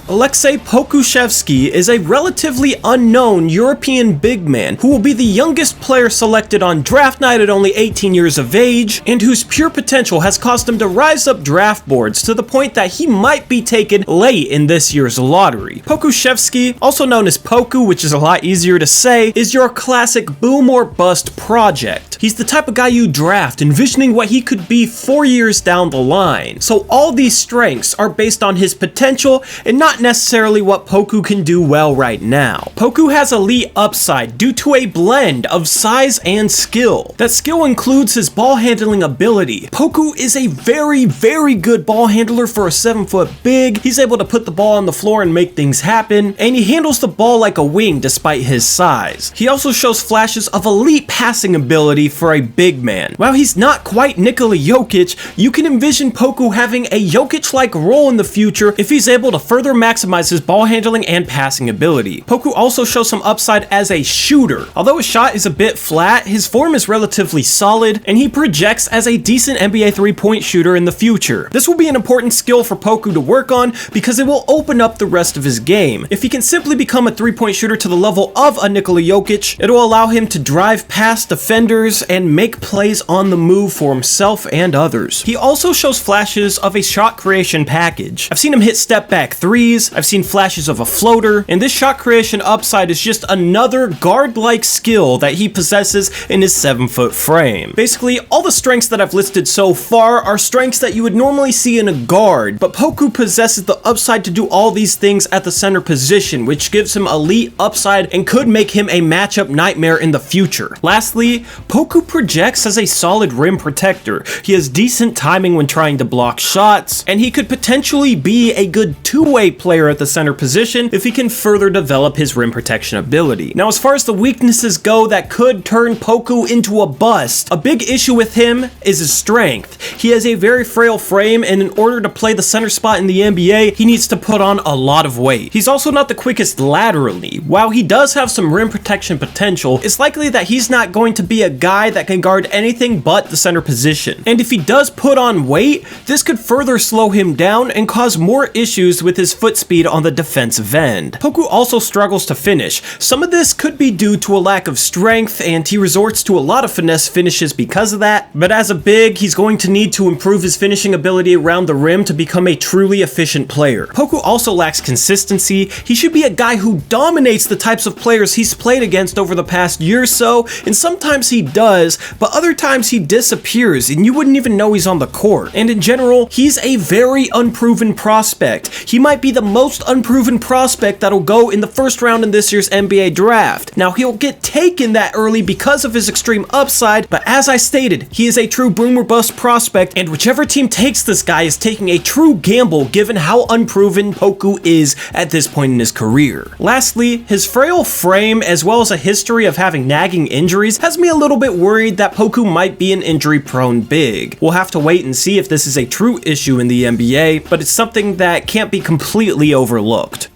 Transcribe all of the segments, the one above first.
Aleksej Pokusevski is a relatively unknown European big man who will be the youngest player selected on draft night at only 18 years of age, and whose pure potential has caused him to rise up draft boards to the point that he might be taken late in this year's lottery. Pokusevski, also known as Poku, which is a lot easier to say, is your classic boom or bust project. He's the type of guy you draft envisioning what he could be 4 years down the line. So all these strengths are based on his potential and not necessarily what Poku can do well right now. Poku has elite upside due to a blend of size and skill. That skill includes his ball handling ability. Poku is a very good ball handler for a 7-foot big. He's able to put the ball on the floor and make things happen, and he handles the ball like a wing despite his size. He also shows flashes of elite passing ability for a big man. While he's not quite Nikola Jokic, you can envision Poku having a Jokic-like role in the future if he's able to further maximize his ball handling and passing ability. Poku also shows some upside as a shooter. Although his shot is a bit flat, his form is relatively solid, and he projects as a decent NBA three-point shooter in the future. This will be an important skill for Poku to work on because it will open up the rest of his game. If he can simply become a three-point shooter to the level of a Nikola Jokic, it will allow him to drive past defenders and make plays on the move for himself and others. He also shows flashes of a shot creation package. I've seen him hit step-back threes, I've seen flashes of a floater, and this shot creation upside is just another guard-like skill that he possesses in his 7-foot frame. Basically, all the strengths that I've listed so far are strengths that you would normally see in a guard, but Poku possesses the upside to do all these things at the center position, which gives him elite upside and could make him a matchup nightmare in the future. Lastly, Poku projects as a solid rim protector. He has decent timing when trying to block shots, and he could potentially be a good two-way player at the center position if he can further develop his rim protection ability. Now, as far as the weaknesses go that could turn Poku into a bust, a big issue with him is his strength. He has a very frail frame, and in order to play the center spot in the NBA, he needs to put on a lot of weight. He's also not the quickest laterally. While he does have some rim protection potential, it's likely that he's not going to be a guy that can guard anything but the center position. And if he does put on weight, this could further slow him down and cause more issues with his foot speed on the defensive end. Poku also struggles to finish. Some of this could be due to a lack of strength, and he resorts to a lot of finesse finishes because of that, but as a big, he's going to need to improve his finishing ability around the rim to become a truly efficient player. Poku also lacks consistency. He should be a guy who dominates the types of players he's played against over the past year or so, and sometimes he does, but other times he disappears and you wouldn't even know he's on the court. And in general, he's a very unproven prospect. He might be the most unproven prospect that'll go in the first round in this year's NBA draft. Now, he'll get taken that early because of his extreme upside, but as I stated, he is a true boom or bust prospect, and whichever team takes this guy is taking a true gamble given how unproven Poku is at this point in his career. Lastly, his frail frame as well as a history of having nagging injuries has me a little bit worried that Poku might be an injury-prone big. We'll have to wait and see if this is a true issue in the NBA, but it's something that can't be completely overlooked.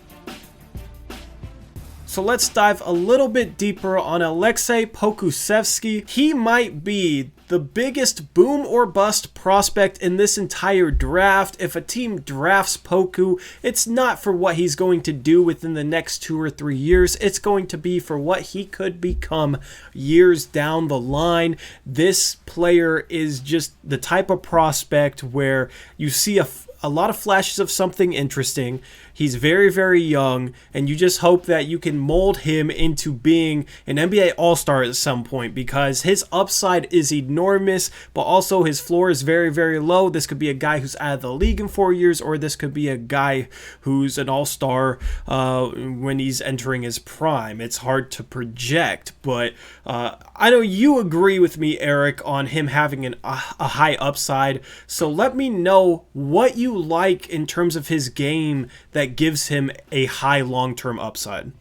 So let's dive a little bit deeper on Aleksej Pokusevski. He might be the biggest boom or bust prospect in this entire draft. If a team drafts Poku, it's not for what he's going to do within the next 2 or 3 years. It's going to be for what he could become years down the line. This player is just the type of prospect where you see a lot of flashes of something interesting. He's very young, and you just hope that you can mold him into being an NBA All-Star at some point, because his upside is enormous, but also his floor is very low. This could be a guy who's out of the league in 4 years, or this could be a guy who's an All-Star when he's entering his prime. It's hard to project, but I know you agree with me, Eric, on him having a high upside. So let me know what you like in terms of his game that gives him a high long-term upside.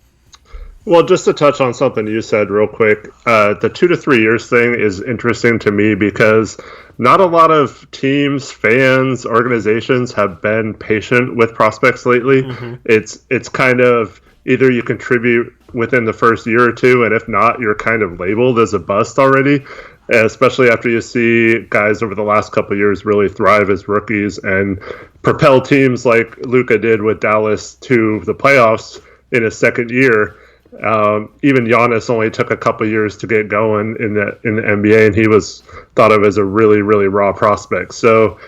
Well, just to touch on something you said real quick, the 2 to 3 years thing is interesting to me because not a lot of teams, fans, organizations have been patient with prospects lately. Mm-hmm. It's kind of either you contribute within the first year or two, and if not, you're kind of labeled as a bust already. especially after you see guys over the last couple of years really thrive as rookies and propel teams like Luka did with Dallas to the playoffs in his second year. Even Giannis only took a couple of years to get going in the NBA, and he was thought of as a really, really raw prospect. So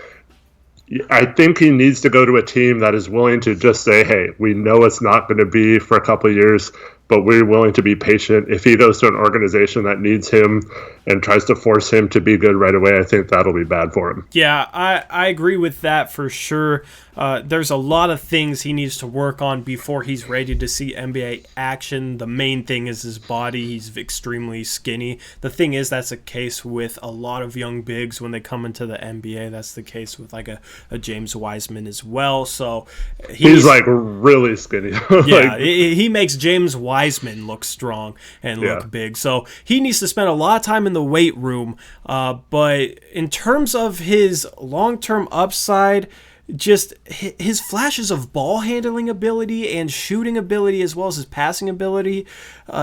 I think he needs to go to a team that is willing to just say, hey, we know it's not going to be for a couple of years, but we're willing to be patient. If he goes to an organization that needs him and tries to force him to be good right away, I think that'll be bad for him. Yeah, I agree with that for sure. There's a lot of things he needs to work on before he's ready to see NBA action. The main thing is his body. He's extremely skinny. The thing is, that's the case with a lot of young bigs when they come into the NBA. That's the case with like a James Wiseman as well. So he's like really skinny. Yeah, he makes James Wiseman look strong and look big. So he needs to spend a lot of time in the weight room. But in terms of his long-term upside, just his flashes of ball handling ability and shooting ability, as well as his passing ability,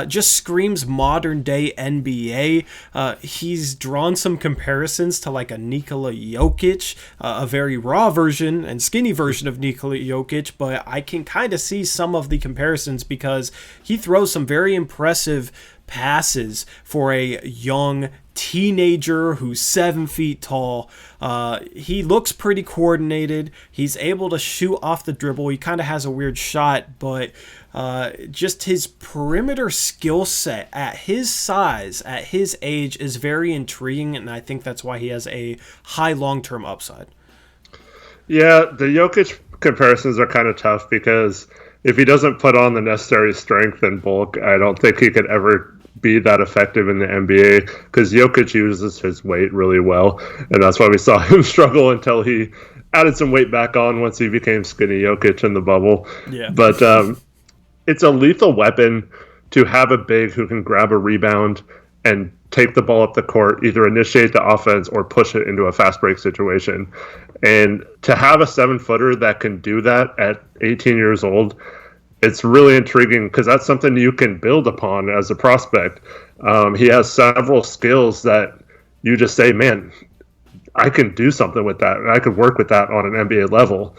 just screams modern day NBA. He's drawn some comparisons to like a Nikola Jokic, a very raw version and skinny version of Nikola Jokic, but I can kind of see some of the comparisons because he throws some very impressive passes for a young teenager who's 7 feet tall. He looks pretty coordinated. He's able to shoot off the dribble. He kind of has a weird shot, but just his perimeter skill set at his size, at his age, is very intriguing, and I think that's why he has a high long-term upside. Yeah, the Jokic comparisons are kind of tough because if he doesn't put on the necessary strength and bulk, I don't think he could ever be that effective in the NBA because Jokic uses his weight really well, and that's why we saw him struggle until he added some weight back on once he became skinny Jokic in the bubble. Yeah. But it's a lethal weapon to have a big who can grab a rebound and take the ball up the court, either initiate the offense or push it into a fast break situation. And to have a 7-footer that can do that at 18 years old, it's really intriguing because that's something you can build upon as a prospect. He has several skills that you just say, man, I can do something with that, and I could work with that on an NBA level.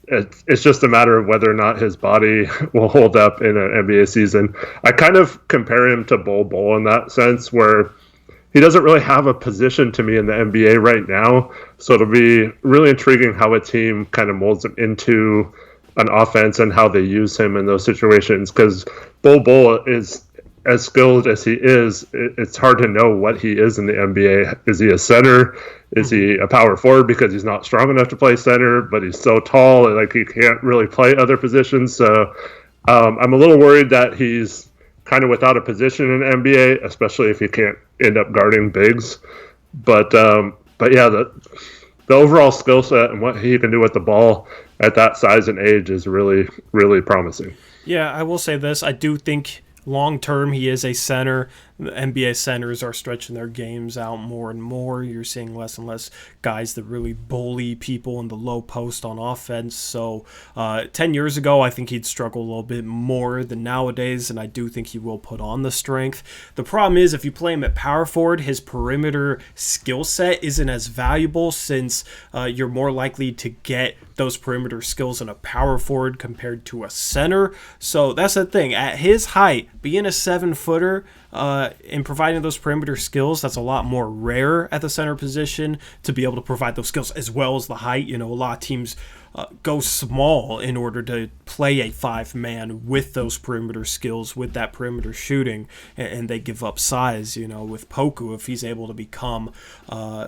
It's just a matter of whether or not his body will hold up in an NBA season. I kind of compare him to Bol Bol in that sense, where he doesn't really have a position to me in the NBA right now. So it'll be really intriguing how a team kind of molds him into an offense and how they use him in those situations, because Bol Bol is as skilled as he is. It's hard to know what he is in the NBA. Is he a center? Is he a power forward because he's not strong enough to play center, but he's so tall, like he can't really play other positions? So I'm a little worried that he's kind of without a position in the NBA, especially if he can't end up guarding bigs. But yeah, the overall skill set and what he can do with the ball at that size and age is really, really promising. Yeah, I will say this. I do think long term he is a center. The NBA centers are stretching their games out more and more. You're seeing less and less guys that really bully people in the low post on offense. So 10 years ago, I think he'd struggle a little bit more than nowadays, and I do think he will put on the strength. The problem is if you play him at power forward, his perimeter skill set isn't as valuable, since you're more likely to get those perimeter skills in a power forward compared to a center. So that's the thing. At his height, being a 7-footer, in providing those perimeter skills, that's a lot more rare at the center position to be able to provide those skills as well as the height. You know, a lot of teams go small in order to play a 5-man with those perimeter skills, with that perimeter shooting, and they give up size. You know, with Poku, if he's able to become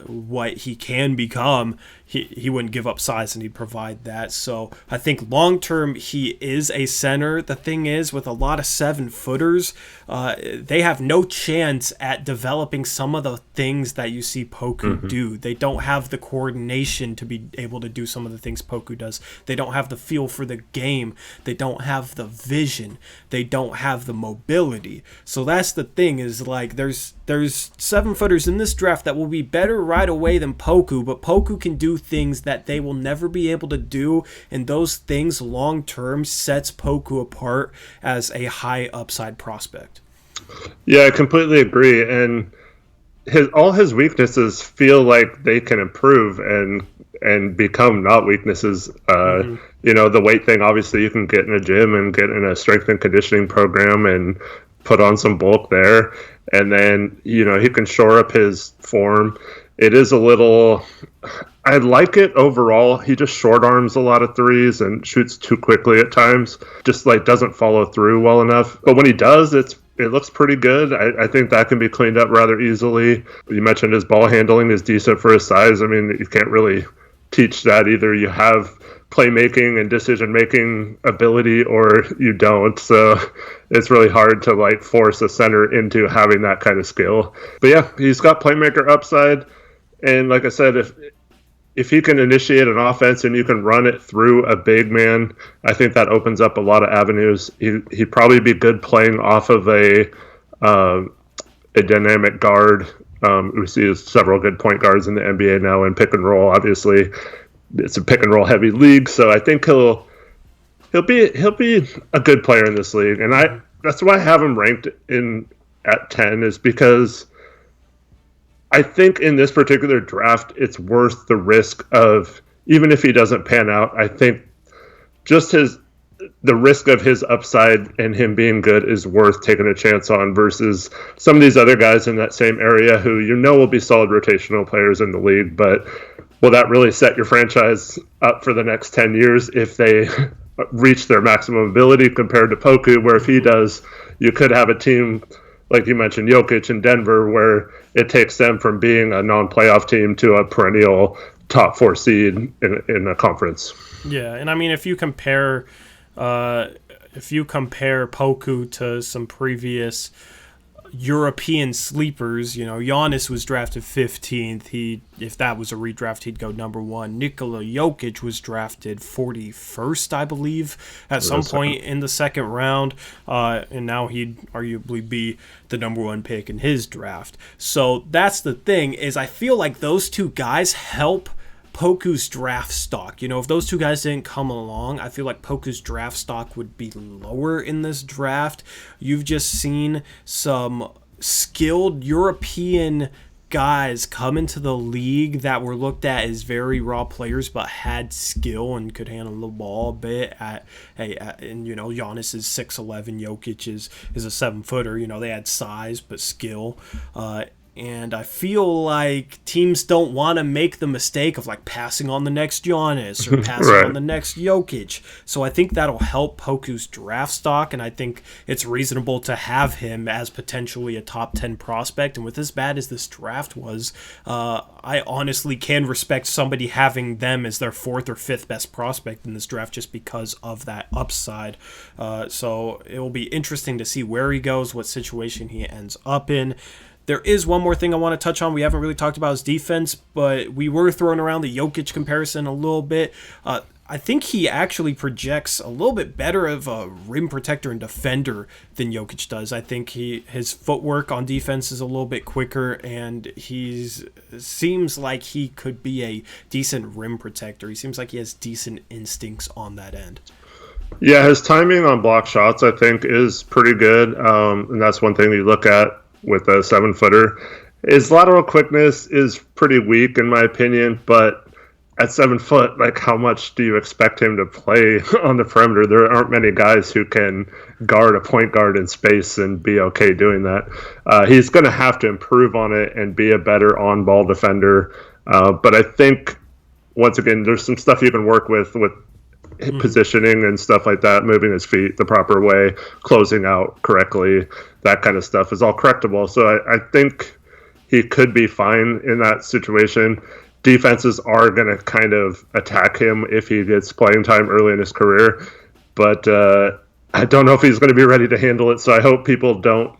what he can become, he wouldn't give up size and he'd provide that. So I think long term he is a center. The thing is, with a lot of 7-footers, they have no chance at developing some of the things that you see Poku do. They don't have the coordination to be able to do some of the things Poku does. They don't have the feel for the game. They don't have the vision. They don't have the mobility. So that's the thing, is like there's 7-footers in this draft that will be better right away than Poku, but Poku can do things that they will never be able to do, and those things long term sets Poku apart as a high upside prospect. Yeah, I completely agree. And all his weaknesses feel like they can improve and become not weaknesses. The weight thing, obviously you can get in a gym and get in a strength and conditioning program and put on some bulk there, and then he can shore up his form. It is a little, I like it overall. He just short arms a lot of threes and shoots too quickly at times, just like doesn't follow through well enough. But when he does, it looks pretty good. I think that can be cleaned up rather easily. You mentioned his ball handling is decent for his size. I mean, you can't really teach that. Either you have playmaking and decision-making ability or you don't. So it's really hard to like force a center into having that kind of skill. But yeah, he's got playmaker upside. And like I said, if he can initiate an offense and you can run it through a big man, I think that opens up a lot of avenues. He'd probably be good playing off of a dynamic guard. We see several good point guards in the NBA now in pick and roll. Obviously, it's a pick and roll heavy league, so I think he'll be a good player in this league. And that's why I have him ranked at 10, is because I think in this particular draft, it's worth the risk of, even if he doesn't pan out, I think just the risk of his upside and him being good is worth taking a chance on versus some of these other guys in that same area who will be solid rotational players in the league, but will that really set your franchise up for the next 10 years if they reach their maximum ability compared to Poku, where if he does, you could have a team like you mentioned, Jokic in Denver, where it takes them from being a non-playoff team to a perennial top 4 seed in a conference. Yeah, and I mean, if you compare Poku to some previous European sleepers, Giannis was drafted 15th. If that was a redraft, he'd go number 1. Nikola Jokic was drafted 41st, I believe, at some point in the second round, and now he'd arguably be the number 1 pick in his draft. So that's the thing, is I feel like those two guys help Poku's draft stock. If those two guys didn't come along, I feel like Poku's draft stock would be lower in this draft. You've just seen some skilled European guys come into the league that were looked at as very raw players but had skill and could handle the ball a bit. And Giannis is 6'11", Jokic is a 7-footer. They had size but skill. And I feel like teams don't want to make the mistake of like passing on the next Giannis or passing on the next Jokic. So I think that'll help Poku's draft stock, and I think it's reasonable to have him as potentially a top 10 prospect. And with as bad as this draft was, I honestly can respect somebody having them as their 4th or 5th best prospect in this draft just because of that upside. So it will be interesting to see where he goes, what situation he ends up in. There is one more thing I want to touch on. We haven't really talked about his defense, but we were throwing around the Jokic comparison a little bit. I think he actually projects a little bit better of a rim protector and defender than Jokic does. I think his footwork on defense is a little bit quicker, and seems like he could be a decent rim protector. He seems like he has decent instincts on that end. Yeah, his timing on block shots, I think, is pretty good, and that's one thing you look at with a 7-footer. His lateral quickness is pretty weak in my opinion, but at 7 foot, like, how much do you expect him to play on the perimeter? There aren't many guys who can guard a point guard in space and be okay doing that. He's going to have to improve on it and be a better on-ball defender. But I think, once again, there's some stuff you can work with positioning and stuff like that, moving his feet the proper way, closing out correctly, that kind of stuff is all correctable. So I think he could be fine in that situation. Defenses are going to kind of attack him if he gets playing time early in his career, but I don't know if he's going to be ready to handle it. So I hope people don't,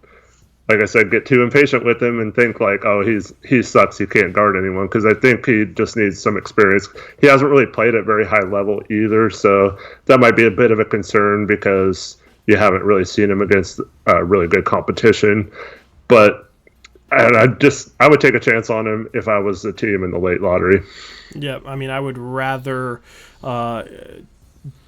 like I said, get too impatient with him and think like, oh, he sucks, he can't guard anyone, because I think he just needs some experience. He hasn't really played at very high level either, so that might be a bit of a concern because you haven't really seen him against really good competition. But I would take a chance on him if I was the team in the late lottery. Yeah, I mean, I would rather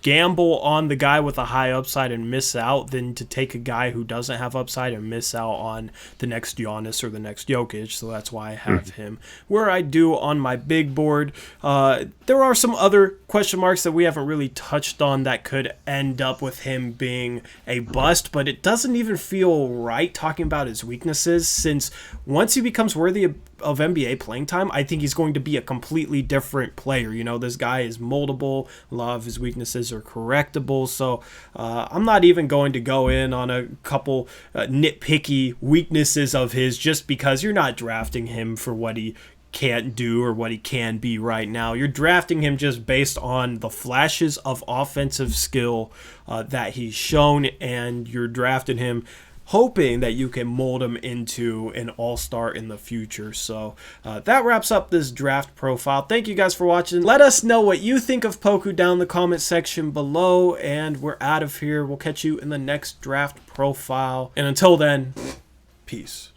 gamble on the guy with a high upside and miss out than to take a guy who doesn't have upside and miss out on the next Giannis or the next Jokic. So that's why I have him where I do on my big board. There are some other question marks that we haven't really touched on that could end up with him being a bust, but it doesn't even feel right talking about his weaknesses, since once he becomes worthy of NBA playing time, I think he's going to be a completely different player. You know, this guy is moldable. A lot of his weaknesses are correctable. So I'm not even going to go in on a couple nitpicky weaknesses of his just because you're not drafting him for what he can't do or what he can be right now. You're drafting him just based on the flashes of offensive skill that he's shown, and you're drafting him hoping that you can mold him into an all-star in the future. So that wraps up this draft profile. Thank you guys for watching. Let us know what you think of Poku down in the comment section below, and we're out of here. We'll catch you in the next draft profile. And until then, peace.